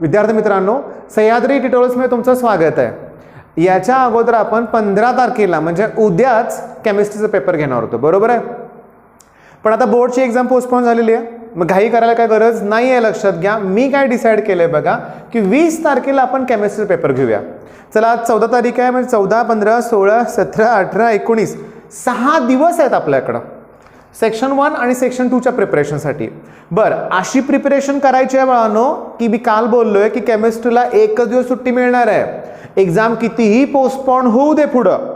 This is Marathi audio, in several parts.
विद्यार्थी मित्रांनो, सह्याद्री ट्युटोरियल्समध्ये तुमचं स्वागत आहे। याच्या अगोदर आपण 15 तारखेला म्हणजे उद्याच केमिस्ट्रीचा पेपर घेणार होतो, बरोबर आहे। पण आता बोर्डची एक्झाम पोस्टपोन झालेली आहे, मग घाई करायला काय गरज नाही आहे। लक्षात घ्या, मी काय डिसाईड केलंय बघा की 20 तारखेला आपण केमिस्ट्रीचा पेपर घेऊया। चला, आज 14 तारीख आहे, म्हणजे 14, 15, 16, 17, 18, 19 6 दिवस आहेत आपल्याकडं सेक्शन 1 आणि सेक्शन 2च्या प्रिपरेशनसाठी। बरं, अशी प्रिपरेशन करायची आहे बाळांनो की मी काल बोललोय की केमिस्ट्रीला एकच दिवस सुट्टी मिळणार आहे। एक्झाम कितीही पोस्टपोन होऊ दे पुढं,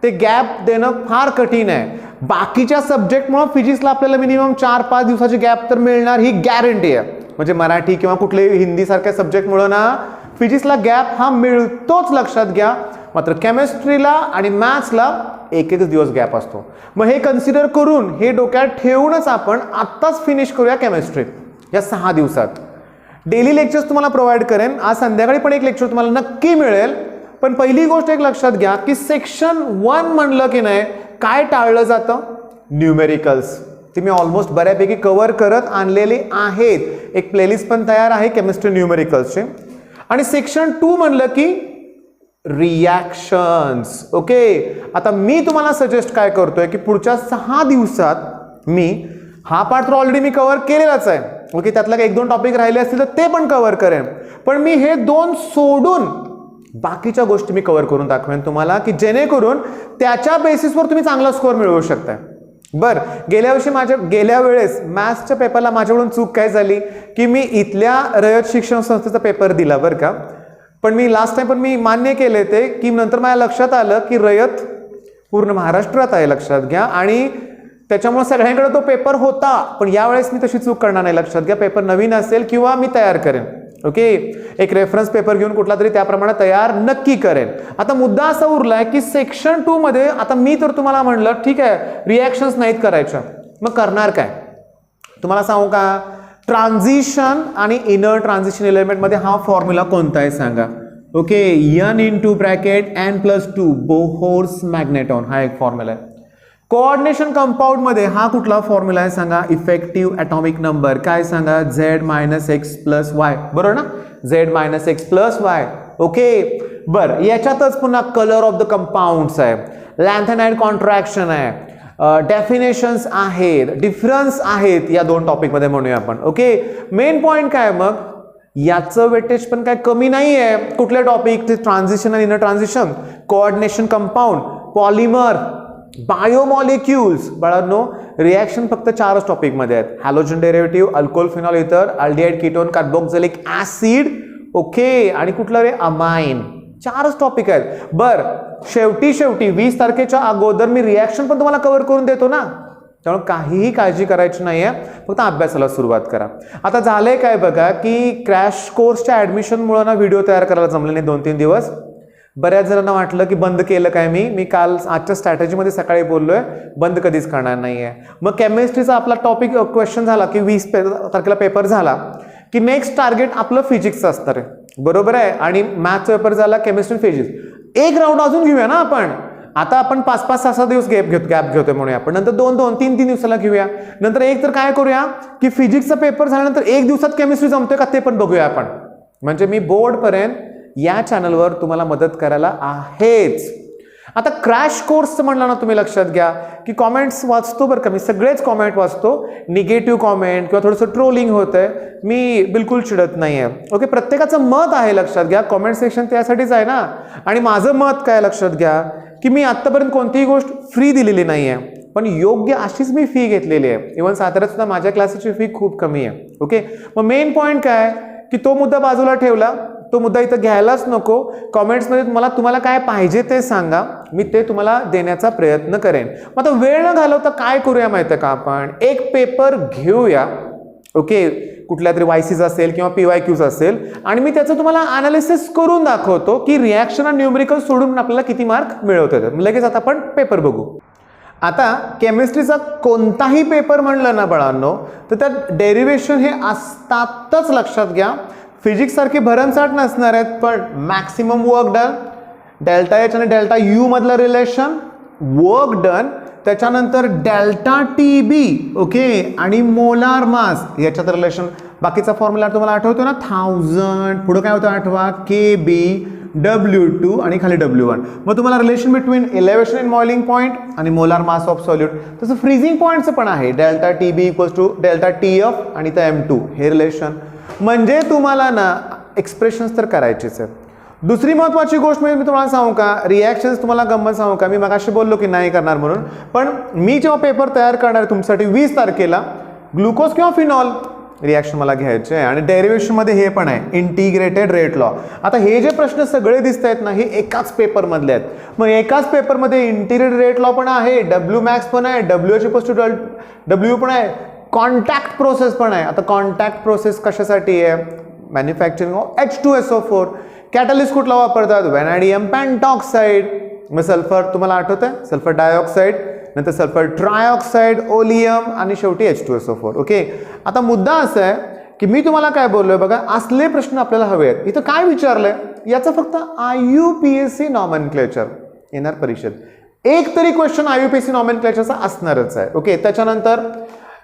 ते गॅप देणं फार कठीण आहे। बाकीच्या सब्जेक्टमुळे फिजिक्सला आपल्याला मिनिमम 4-5 दिवसाची गॅप तर मिळणार, ही गॅरंटी आहे। म्हणजे मराठी किंवा कुठलेही हिंदी सारख्या सब्जेक्टमुळे ना फिजिक्सला गॅप हा मिळतोच, लक्षात घ्या। मात्र केमिस्ट्रीला आणि मॅथ्सला एक दिवस गॅप असतो। मग हे कन्सिडर करून, हे डोक्यात ठेवूनच आपण आत्ताच फिनिश करूया केमिस्ट्री या 6 दिवसात। डेली लेक्चर्स तुम्हाला प्रोव्हाइड करेन, आज संध्याकाळी पण एक लेक्चर तुम्हाला नक्की मिळेल। पण पहिली गोष्ट एक लक्षात घ्या की सेक्शन 1 म्हणलं की नाही काय टाळलं जातं, न्यूमेरिकल्स। ते मी ऑलमोस्ट बऱ्यापैकी कव्हर करत आणलेले आहेत, एक प्लेलिस्ट पण तयार आहे केमिस्ट्री न्यूमेरिकल्सचे। आणि सेक्शन 2 म्हणलं की रिॲक्शन्स। ओके, आता मी तुम्हाला सजेस्ट काय करतोय की पुढच्या 6 दिवसात मी हा पार्ट तर ऑलरेडी मी कव्हर केलेलाच आहे। ओके, त्यातला 1-2 टॉपिक राहिले असतील तर ते पण कव्हर करेन, पण मी हे 2 सोडून बाकीच्या गोष्टी मी कव्हर करून दाखवेन तुम्हाला, की जेणेकरून त्याच्या बेसिसवर तुम्ही चांगला स्कोअर मिळवू शकता। बर, गेल्या वेळेस मॅथ्सच्या पेपरला माझ्याकडून चूक काय झाली की मी इथल्या रयत शिक्षण संस्थेचा पेपर दिला बरं का। पण मी लास्ट टाइम पण मी मान्य केले ते की नंतर माझ्या लक्षात आलं की रयत पूर्ण महाराष्ट्रात आहे, लक्षात घ्या। आणि त्याच्यामुळे सगळ्यांकडे तो पेपर होता, पण यावेळेस मी तशी चूक करणार नाही, लक्षात घ्या। पेपर नवीन असेल किंवा मी तयार करेन, ओके, एक रेफरन्स पेपर घेऊन कुठला तरी त्याप्रमाणे तयार नक्की करेन। आता मुद्दा असा उरलाय की सेक्शन 2 मध्ये आता मी तर तुम्हाला म्हणलं ठीक आहे रिॲक्शन्स नाहीत करायच्या, मग करणार काय तुम्हाला सांगू का। ट्रान्झिशन आणि इनर ट्रान्झिशन एलिमेंट मध्ये हा फॉर्म्युला कोणता आहे सांगा। ओके, n × ब्रॅकेट n+2 बोहोर्स मॅग्नेटॉन हा एक फॉर्म्युला आहे। कोऑर्डिनेशन कंपाऊंड मध्ये हा कुठला फॉर्म्युला आहे सांगा, इफेक्टिव्ह ॲटॉमिक नंबर काय सांगा, Z-X+Y, बरोबर ना, Z-X+Y। ओके, बर, याच्यातच पुन्हा कलर ऑफ द कंपाऊंड्स आहे, लॅन्थेनाइड कॉन्ट्रॅक्शन आहे, डेफिनेशन्स आहेत, डिफरन्स आहेत, या 2 टॉपिक मध्ये म्हणूया आपण। ओके, मेन पॉइंट काय मग याचं वेटेज पण काय कमी नाही आहे। कुठले टॉपिक, ट्रान्झिशन आणि inner transition, coordination compound, polymer, biomolecules. बाळांनो, रिॲक्शन फक्त 4च टॉपिक मध्ये आहेत, हॅलोजन डेरिव्हेटिव्ह, अल्कोहोल फिनॉल इथर, aldehyde ketone, carboxylic acid, okay, आणि कुठलं रे, अमाइन। 4च टॉपिक आहेत। बर, शेवटी 20 तारखेच्या अगोदर मी रिॲक्शन पण तुम्हाला कव्हर करून देतो ना, त्यामुळे काहीही काळजी करायची नाहीये, फक्त अभ्यासाला सुरुवात करा। आता झालंय काय बघा की क्रॅश कोर्सच्या ऍडमिशनमुळे ना व्हिडिओ तयार करायला जमले नाही 2-3 दिवस। बऱ्याच जणांना वाटलं की बंद केलं काय मी काल आजच्या स्ट्रॅटेजीमध्ये सकाळी बोललोय बंद कधीच करणार नाहीये। मग केमिस्ट्रीचा आपला टॉपिक क्वेश्चन झाला की 20 तारखेला पेपर झाला की नेक्स्ट टार्गेट आपलं फिजिक्सचं असणार आहे, बरोबर आहे। आणि मॅथ्सचा पेपर झाला, केमिस्ट्री फिजिक्स एक राऊंड अजून घेऊया ना आपण। आता आपण 5-5, 6-6 दिवस गॅप घेतोय म्हणूया आपण, नंतर 2-2, 3-3 दिवसाला घेऊया। नंतर एक तर काय करूया की फिजिक्सचा पेपर झाल्यानंतर 1 दिवसात केमिस्ट्री जमतोय का ते पण बघूया आपण। म्हणजे मी बोर्ड पर्यंत या चॅनलवर तुम्हाला मदत करायला आहेच। आता क्रॅश कोर्स म्हणलं ना, तुम्ही लक्षात घ्या की कॉमेंट्स वाचतो बरं का, मी सगळेच कॉमेंट वाचतो, निगेटिव्ह कॉमेंट किंवा थोडंसं ट्रोलिंग होतंय, मी बिलकुल चिडत नाहीये। ओके, प्रत्येकाचं मत आहे, लक्षात घ्या, कॉमेंट सेक्शन त्यासाठीच आहे ना। आणि माझं मत काय लक्षात घ्या की मी आतापर्यंत कोणतीही गोष्ट फ्री दिलेली नाहीये, पण योग्य अशीच मी फी घेतलेली आहे। इव्हन साताऱ्यात सुद्धा माझ्या क्लासेसची फी खूप कमी आहे। ओके, मग मेन पॉइंट काय की तो मुद्दा बाजूला ठेवला, तो मुद्दा इथं घ्यायलाच नको। कॉमेंट्समध्ये तुम्हाला काय पाहिजे ते सांगा, मी ते तुम्हाला देण्याचा प्रयत्न करेन। मग आता वेळ न घालवता काय करूया माहिती आहे का, आपण एक पेपर घेऊया, ओके, कुठल्या तरी वायसीज असेल किंवा PYQs असेल, आणि मी त्याचं तुम्हाला अनालिसिस करून दाखवतो की रिॲक्शन आणि न्यूमेरिकल सोडून आपल्याला किती मार्क मिळवता येतात। लगेच आता आपण पेपर बघू। आता केमिस्ट्रीचा कोणताही पेपर म्हणलं ना बाळांनो, तर त्यात डेरिव्हेशन हे असतातच, लक्षात घ्या। फिजिक्स सारखी भरमसाठ नसणार आहेत, पण maximum work done, delta H आणि डेल्टा U मधलं रिलेशन, वर्क डन, त्याच्यानंतर डेल्टा टी बी, ओके, आणि मोलार मास याच्यात रिलेशन. बाकीचा फॉर्म्युला तुम्हाला आठवतो ना, 1000, पुढे काय होतं आठवा, के बी W2 आणि खाली W1. मग तुम्हाला relation between elevation in boiling point आणि मोलार मास ऑफ सॉल्यूट. तसं फ्रीजिंग पॉईंटचं पण आहे, delta T B equals to delta T F आणि त्या M2 हे रिलेशन. म्हणजे तुम्हाला ना एक्सप्रेशन्स तर करायचेच आहेत. दुसरी महत्त्वाची गोष्ट म्हणजे मी तुम्हाला सांगू का, रिॲक्शन्स तुम्हाला गंमत सांगू का, मी मगाशी बोललो की नाही करणार म्हणून, पण मी जेव्हा पेपर तयार करणार तुमच्यासाठी 20 तारखेला ग्लुकोज किंवा फिनॉल रिॲक्शन मला घ्यायचे आहे आणि डेरिव्हेशनमध्ये हे पण आहे इंटिग्रेटेड रेट लॉ. आता हे जे प्रश्न सगळे दिसत आहेत ना, हे एकाच पेपरमधले आहेत. मग एकाच पेपरमध्ये इंटिग्रेटेड रेट लॉ पण आहे, डब्ल्यू मॅक्स पण आहे, डब्ल्यू पण आहे, कॉन्टॅक्ट प्रोसेस पण आहे. आता कॉन्टॅक्ट प्रोसेस कशासाठी आहे, मॅन्युफॅक्चरिंग ऑफ H2SO4. कॅटलिस्ट कुठला वापरतात, व्हॅनॅडियम पेंटॉक्साइड. मग सल्फर तुम्हाला आठवत आहे, सल्फर डायऑक्साईड, नंतर सल्फर ट्रायऑक्साईड, ओलियम आणि शेवटी H2SO4. ओके, आता मुद्दा असा आहे की मी तुम्हाला काय बोललोय बघा, असले प्रश्न आपल्याला हवे आहेत. इथं काय विचारलंय याचं फक्त IUPAC नॉमेनक्लेचर येणार परीक्षेत. एक तरी क्वेश्चन IUPAC नॉमेनक्लेचरचा असणारच आहे. ओके, त्याच्यानंतर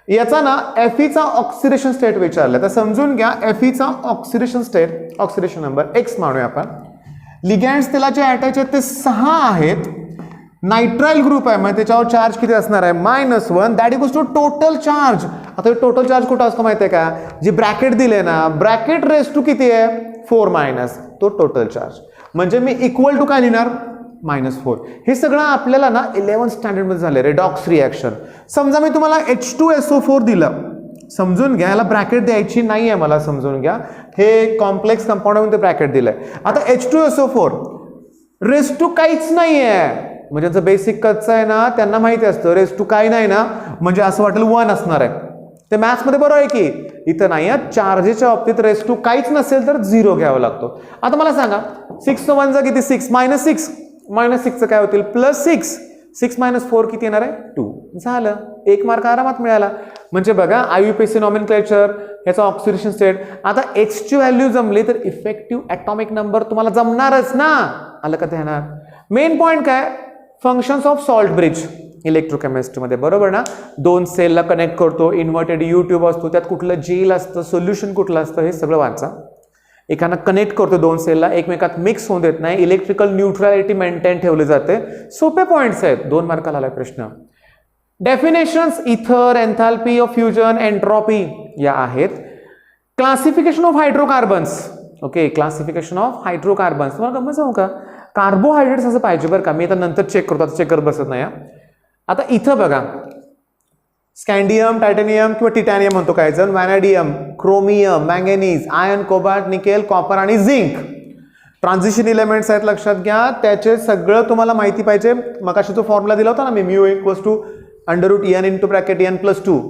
याचा ना Fe ऑक्सिडेशन स्टेट विचारलं तर समजून घ्या. Fe oxidation state, oxidation number X मानूया आपण. लिगँड्स तेलाचे अटॅच आहेत ते 6 आहेत. नायट्राइल ग्रुप आहे, म्हणजे त्याच्यावर चार्ज किती असणार आहे, -1. That equals to total charge. आता टोटल चार्ज कुठं असतो माहिती आहे का, जी ब्रॅकेट दिले ना, ब्रॅकेट रेस टू किती आहे, 4- तो टोटल चार्ज. म्हणजे मी इक्वल टू काय लिहिणार, -4. हे सगळं आपल्याला ना 11th स्टँडर्डमध्ये झाले, रेडॉक्स रिॲक्शन. समजा मी तुम्हाला H2SO4 दिलं, समजून घ्या, याला ब्रॅकेट द्यायची नाही आहे मला, समजून घ्या. हे कॉम्प्लेक्स कंपाऊंडमध्ये ब्रॅकेट दिलंय. आता H2SO4 रेस टू काहीच नाही आहे, म्हणजे ज्यांचं बेसिक कच्चं आहे ना त्यांना माहिती असतं रेस टू काही नाही ना, म्हणजे असं वाटेल 1 असणार आहे. ते मॅथ्समध्ये बरोबर आहे की इथं नाही आहे. चार्जेसच्या बाबतीत रेस टू काहीच नसेल तर 0 घ्यावा लागतो. आता मला सांगा 6 × 1 किती, 6 -6 काय होतील, +6. 6 - 4 किती येणार आहे, 2. झालं, 1 मार्क आरामात मिळाला. म्हणजे बघा IUPAC नॉमेनक्लेचर, याचा ऑक्सिडेशन स्टेट. आता X ची व्हॅल्यू जमली तर इफेक्टिव्ह ॲटॉमिक नंबर तुम्हाला जमणारच ना, आलं का ध्यानात. मेन पॉईंट काय, फंक्शन्स ऑफ सॉल्ट ब्रिज इलेक्ट्रोकेमिस्ट्रीमध्ये, बरोबर ना. 2 सेलला कनेक्ट करतो, इन्व्हर्टेड U ट्यूब असतो, त्यात कुठलं जेल असतं, सोल्युशन कुठलं असतं, हे सगळं वाचा. एकानं कनेक्ट करतो 2 सेलला, एकमेकात मिक्स होऊन देत नाही, इलेक्ट्रिकल न्यूट्रॅलिटी मेंटेन ठेवली जाते. सोपे पॉईंट्स आहेत, 2 मार्काला आलाय प्रश्न. डेफिनेशन्स, इथर, एन्थॅल्पी ऑफ फ्युजन, एन्ट्रॉपी या आहेत. Classification of hydrocarbons. Okay, classification of hydrocarbons. तुम्हाला गमत सांगू का, कार्बोहायड्रेट्स असं पाहिजे बरं का, मी आता नंतर चेक करतो, आता चेक करत बसत नाही. आता इथं बघा, स्कँडियम, टायटॅनियम किंवा टिटॅनियम म्हणतो काही जण, vanadium, chromium, manganese, iron, cobalt, nickel, copper आणि झिंक ट्रान्झिशन एलिमेंट्स आहेत, लक्षात घ्या. त्याचे सगळं तुम्हाला माहिती पाहिजे. मगाशी जो फॉर्म्युला दिला होता ना मी, μ = (n)(2).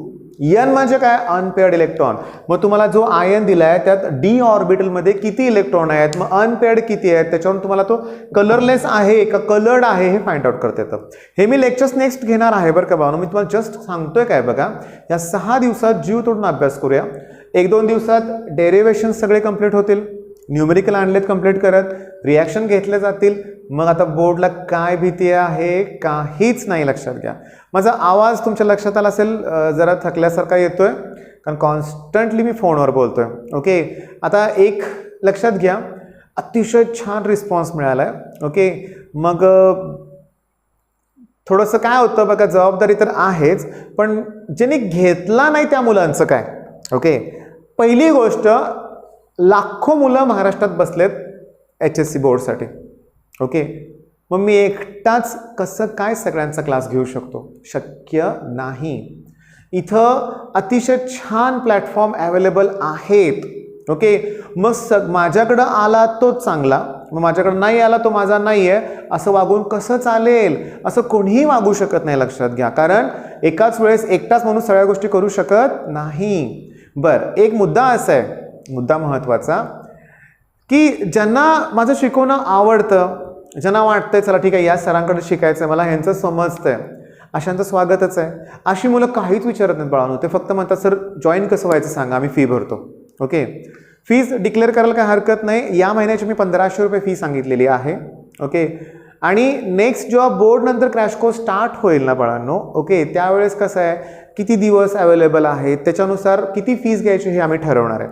n म्हणजे काय, अनपेअर्ड इलेक्ट्रॉन. मग तुम्हाला जो आयन दिलाय त्यात d ऑर्बिटलमध्ये किती इलेक्ट्रॉन आहेत, मग अनपेअर्ड किती आहेत, त्याच्यावरून तुम्हाला तो कलरलेस आहे का कलर्ड आहे हे फाइंड आउट करता येतं. हे मी लेक्चर्स नेक्स्ट घेणार आहे बरं का भावना, मी तुम्हाला जस्ट सांगतोय काय बघा. या 6 दिवसात जीव तोडून अभ्यास करूया. 1-2 दिवसात डेरिव्हेशन सगळे कंप्लीट होतील, न्यूमेरिकल आणलेत कंप्लीट करत, रिॲक्शन घेतले जातील. मग आता बोर्डला काय भीती आहे, काहीच नाही, लक्षात घ्या. माझा आवाज तुमच्या लक्षात आला असेल, जरा थकल्यासारखा येतोय कारण कॉन्स्टंटली मी फोनवर बोलतोय. ओके, आता एक लक्षात घ्या, अतिशय छान रिस्पॉन्स मिळाला आहे. ओके, मग थोडंसं काय होतं बघा, जबाबदारी तर आहेच, पण ज्यांनी घेतला नाही त्या मुलांचं काय. ओके, पहिली गोष्ट, लाखो मुलं महाराष्ट्रात बसलेत HSC बोर्डसाठी. ओके, मग मी एकटाच कसं काय सगळ्यांचा क्लास घेऊ शकतो, शक्य नाही. इथं अतिशय छान प्लॅटफॉर्म अवेलेबल आहेत. ओके, मग माझ्याकडं आला तोच चांगला, मग माझ्याकडं नाही आला तो माझा नाही आहे असं वागून कसं चालेल, असं कोणीही वागू शकत नाही, लक्षात घ्या. कारण एकाच वेळेस एकटाच म्हणून सगळ्या गोष्टी करू शकत नाही. बरं, एक मुद्दा असा आहे, मुद्दा महत्त्वाचा, की ज्यांना माझं शिकवणं आवडतं, ज्यांना वाटतंय चला ठीक आहे या सरांकडे शिकायचं आहे, मला ह्यांचं समजतंय, अशांचं स्वागतच आहे. अशी मुलं काहीच विचारत नाहीत बाळांनो, ते फक्त म्हणतात सर जॉईन कसं व्हायचं सांगा, आम्ही फी भरतो. ओके, फीज डिक्लेअर करायला काही हरकत नाही. या महिन्याची मी 1500 रुपये फी सांगितलेली आहे. ओके, आणि नेक्स्ट जेव्हा बोर्ड नंतर क्रॅश कोर्स स्टार्ट होईल ना बाळांनो, ओके, त्यावेळेस कसं आहे, किती दिवस अवेलेबल आहेत त्याच्यानुसार किती फीस घ्यायची हे आम्ही ठरवणार आहे.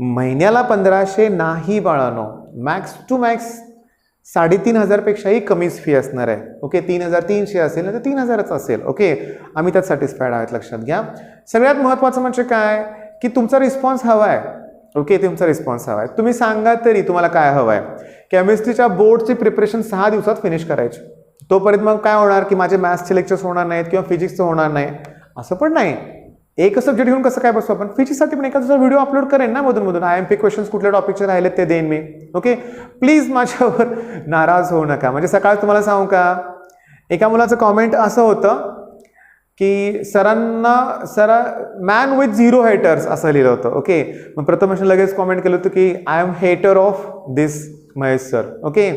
महिन्याला 1500 नाही बाळांनो, मॅक्स टू मॅक्स 3500 पेक्षाही कमीच फी असणार आहे. ओके, 3300 असेल ना तर 3000च असेल. ओके, आम्ही त्यात सॅटिस्फाईड आहोत, लक्षात घ्या. सगळ्यात महत्त्वाचं म्हणजे काय की तुमचा रिस्पॉन्स हवा आहे. ओके, तुमचा रिस्पॉन्स हवा आहे. तुम्ही सांगा तरी तुम्हाला काय हवं आहे. केमिस्ट्रीच्या बोर्डची प्रिपरेशन 6 दिवसात फिनिश करायची. तोपर्यंत मग काय होणार की माझे मॅथ्सचे लेक्चर्स होणार नाहीत किंवा फिजिक्सचं होणार नाही असं पण नाही. एक सब्जेक्ट घेऊन कसं काय बसू आपण. फिजिक्ससाठी पण एखादा व्हिडिओ अपलोड करेन ना मधून IMP क्वेश्चन्स कुठल्या टॉपिकचे राहिलेत ते देईन मी. ओके, प्लीज माझ्यावर नाराज होऊ नका. म्हणजे सकाळ तुम्हाला सांगू का, एका मुलाचं कॉमेंट असं होतं की सरा मॅन विथ 0 हेटर्स असं लिहिलं होतं. ओके, मग प्रथमेशने लगेच कॉमेंट केलं होतं की आय एम हेटर of this Mahesh sir. Okay,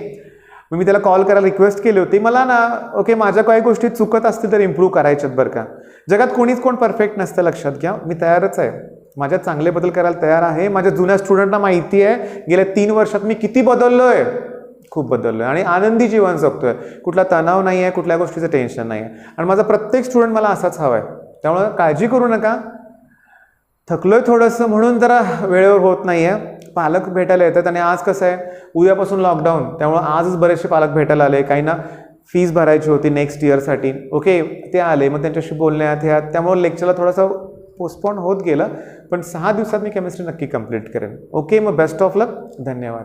मग मी त्याला कॉल करायला रिक्वेस्ट केली होती. मला ना ओके माझ्या काही गोष्टी चुकत असतील तर इम्प्रूव्ह करायच्यात बरं का. जगात कोण परफेक्ट नसतं, लक्षात घ्या. मी तयारच आहे, माझ्यात चांगले बदल करायला तयार आहे. माझ्या जुन्या स्टुडंटना माहिती आहे गेल्या 3 वर्षात मी किती बदललोय, खूप बदललोय आणि आनंदी जीवन जगतोय. कुठला तणाव नाही आहे, कुठल्या गोष्टीचं टेन्शन नाही आहे. आणि माझा प्रत्येक स्टुडंट मला असाच हवा आहे. त्यामुळे काळजी करू नका. थकलोय थोडंसं म्हणून जरा वेळेवर होत नाही आहे. पालक भेटायला येतात आणि आज कसं आहे उद्यापासून लॉकडाऊन, त्यामुळे आजच बरेचसे पालक भेटायला आले. काहींना फीस भरायची होती नेक्स्ट इयरसाठी. ओके, ते आले, मग त्यांच्याशी बोलण्यात ह्यात, त्यामुळे लेक्चरला थोडासा पोस्टपोन होत गेलं. पण 6 दिवसात मी केमिस्ट्री नक्की कंप्लीट करेन. ओके, मग बेस्ट ऑफ लक. धन्यवाद.